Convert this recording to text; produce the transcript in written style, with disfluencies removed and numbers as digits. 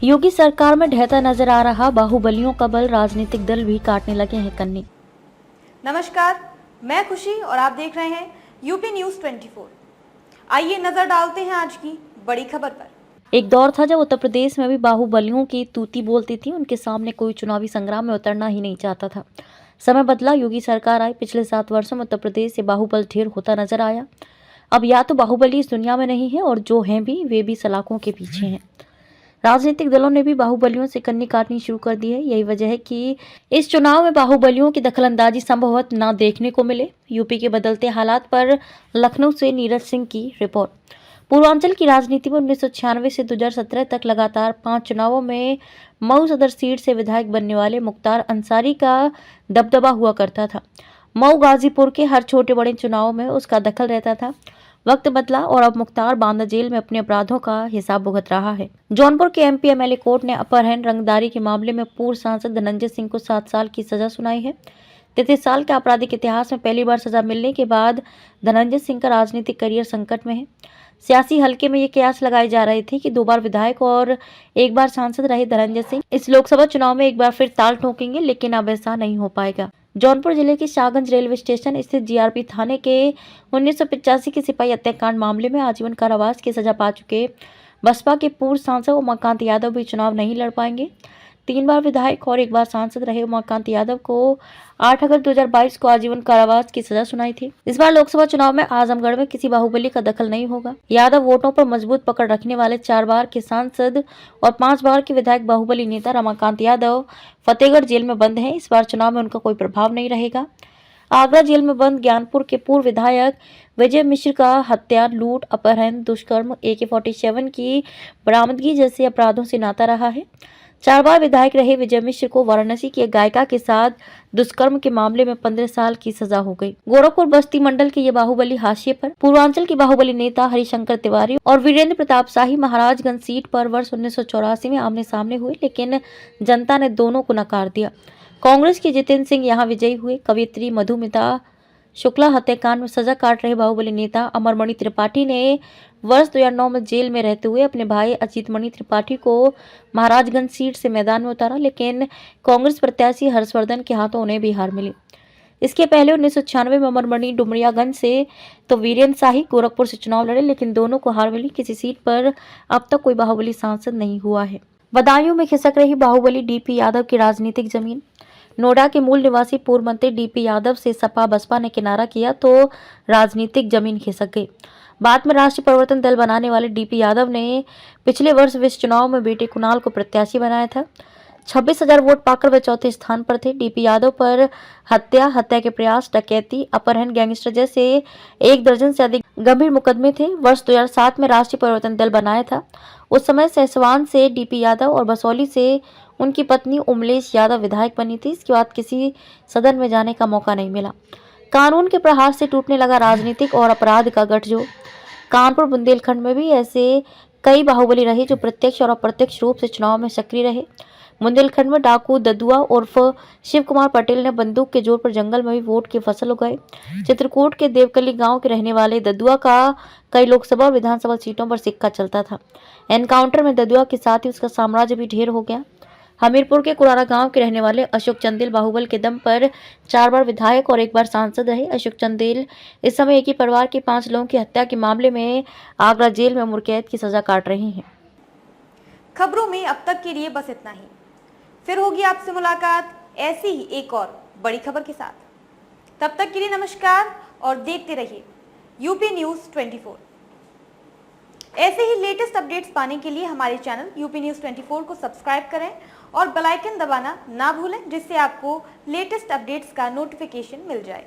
योगी सरकार में ढहता नजर आ रहा बाहुबलियों का बल राजनीतिक दल भी काटने लगे हैं कन्नी। नमस्कार, मैं खुशी और आप देख रहे हैं यूपी न्यूज़ 24। आइए नजर डालते हैं आज की बड़ी खबर पर। एक दौर था जब उत्तर प्रदेश में भी बाहुबलियों की तूती बोलती थी, उनके सामने कोई चुनावी संग्राम में उतरना ही नहीं चाहता था। समय बदला, योगी सरकार आई। पिछले 7 वर्षों में उत्तर प्रदेश से बाहुबल ढेर होता नजर आया। अब या तो बाहुबली इस दुनिया में नहीं है और जो हैं भी वे भी सलाखों के पीछे हैं। राजनीतिक दलों ने भी बाहुबलियों से कन्नी काटनी शुरू कर दी है। यही वजह है कि इस चुनाव में बाहुबलियों की दखलंदाजी संभवतः न देखने को मिले। यूपी के बदलते हालात पर लखनऊ से नीरज सिंह की रिपोर्ट। पूर्वांचल की राजनीति में 1996 से 2017 तक लगातार 5 चुनावों में मऊ सदर सीट से विधायक बनने वाले मुख्तार अंसारी का दबदबा हुआ करता था। मऊ गाजीपुर के हर छोटे बड़े चुनाव में उसका दखल रहता था। वक्त बदला और अब मुख्तार बांदा जेल में अपने अपराधों का हिसाब भुगत रहा है। जौनपुर के एमपी एमएलए कोर्ट ने अपहरण रंगदारी के मामले में पूर्व सांसद धनंजय सिंह को 7 साल की सजा सुनाई है। 33 साल के आपराधिक इतिहास में पहली बार सजा मिलने के बाद धनंजय सिंह का राजनीतिक करियर संकट में है। सियासी हलके में ये कयास लगाई जा रही थी कि 2 बार विधायक और 1 बार सांसद रहे धनंजय सिंह इस लोकसभा चुनाव में एक बार फिर ताल ठोकेंगे, लेकिन अब ऐसा नहीं हो पाएगा। जौनपुर जिले के शाहगंज रेलवे स्टेशन स्थित जीआरपी थाने के 1985 के सिपाही हत्याकांड मामले में आजीवन कारावास की सजा पा चुके बसपा के पूर्व सांसद उमाकांत यादव भी चुनाव नहीं लड़ पाएंगे। 3 बार विधायक और 1 बार सांसद रहे उमाकांत यादव को 8 अगस्त 2022 को आजीवन कारावास की सजा सुनाई थी। इस बार लोकसभा चुनाव में आजमगढ़ में किसी बाहुबली का दखल नहीं होगा। यादव वोटों पर मजबूत पकड़ रखने वाले 4 बार के सांसद और 5 बार के विधायक बाहुबली नेता रमाकांत यादव फतेहगढ़ जेल में बंद हैं। इस बार चुनाव में उनका कोई प्रभाव नहीं रहेगा। आगरा जेल में बंद ज्ञानपुर के पूर्व विधायक विजय मिश्र का हत्या, लूट, अपहरण, दुष्कर्म, AK-47 की बरामदगी जैसे अपराधों से नाता रहा है। 4 बार विधायक रहे विजय मिश्र को वाराणसी की एक गायिका के साथ दुष्कर्म के मामले में 15 साल की सजा हो गई। गोरखपुर बस्ती मंडल के ये बाहुबली हाशिए पर। पूर्वांचल की बाहुबली नेता हरिशंकर तिवारी और वीरेंद्र प्रताप शाही महाराजगंज सीट पर वर्ष 1984 में आमने सामने हुए, लेकिन जनता ने दोनों को नकार दिया। कांग्रेस के जितेंद्र सिंह यहाँ विजयी हुए। कवियत्री मधुमिता शुक्ला हत्याकांड में सजा काट रहे बाहुबली नेता अमरमणि त्रिपाठी ने वर्ष 2009 में जेल में रहते हुए अपने भाई अजीतमणि त्रिपाठी को महाराजगंज सीट से मैदान में उतारा, लेकिन कांग्रेस प्रत्याशी हर्षवर्धन के हाथों उन्हें भी हार मिली। इसके पहले 1996 में अमरमणि डुमरियागंज से तो वीरेंद्र शाही गोरखपुर से चुनाव लड़े, लेकिन दोनों को हार मिली। किसी सीट पर अब तक कोई बाहुबली सांसद नहीं हुआ है। बदायूं में खिसक रही बाहुबली DP यादव की राजनीतिक जमीन। नोएडा के मूल निवासी पूर्व मंत्री DP यादव से सपा बसपा ने किनारा किया तो राजनीतिक जमीन खिसक गई। बाद में राष्ट्रीय परिवर्तन दल बनाने वाले DP यादव ने पिछले वर्ष विश्व चुनाव में बेटे कुणाल को प्रत्याशी बनाया था। 26,000 वोट पाकर वे चौथे स्थान पर थे। DP यादव पर हत्या के प्रयास, डकैती, अपहरण, गैंगस्टर जैसे 1 दर्जन से अधिक गंभीर मुकदमे थे। वर्ष 2007 में राष्ट्रीय परिवर्तन दल बनाया था। उस समय सहसवान से DP यादव और बसौली से उनकी पत्नी उमलेश यादव विधायक बनी थी। इसके बाद किसी सदन में जाने का मौका नहीं मिला। कानून के प्रहार से टूटने लगा राजनीतिक और अपराध का गठजोड़। कानपुर बुंदेलखंड में भी ऐसे कई बाहुबली रहे जो प्रत्यक्ष और अप्रत्यक्ष रूप से चुनाव में सक्रिय रहे। बुंदेलखंड में डाकू ददुआ उर्फ शिव कुमार पटेल ने बंदूक के जोर पर जंगल में भी वोट की फसल उगाई। चित्रकूट के देवकली गांव के रहने वाले ददुआ का कई लोकसभा और विधानसभा सीटों पर सिक्का चलता था। एनकाउंटर में ददुआ के साथ ही उसका साम्राज्य भी ढेर हो गया। हमीरपुर के कुरारा गांव के रहने वाले अशोक चंदेल बाहुबल के दम पर 4 बार विधायक और 1 बार सांसद रहे। अशोक चंदेल इस समय एक ही परिवार के 5 लोगों की हत्या के मामले में आगरा जेल में उम्रकैद की सजा काट रहे हैं। खबरों में अब तक के लिए बस इतना ही। फिर होगी आपसे मुलाकात ऐसी ही एक और बड़ी खबर के साथ। तब तक के लिए नमस्कार और देखते रहिए यूपी न्यूज़ 24। ऐसे ही लेटेस्ट अपडेट्स पाने के लिए हमारे चैनल यूपी न्यूज़ 24 को सब्सक्राइब करें और बेल आइकन दबाना ना भूलें, जिससे आपको लेटेस्ट अपडेट्स का नोटिफिकेशन मिल जाए।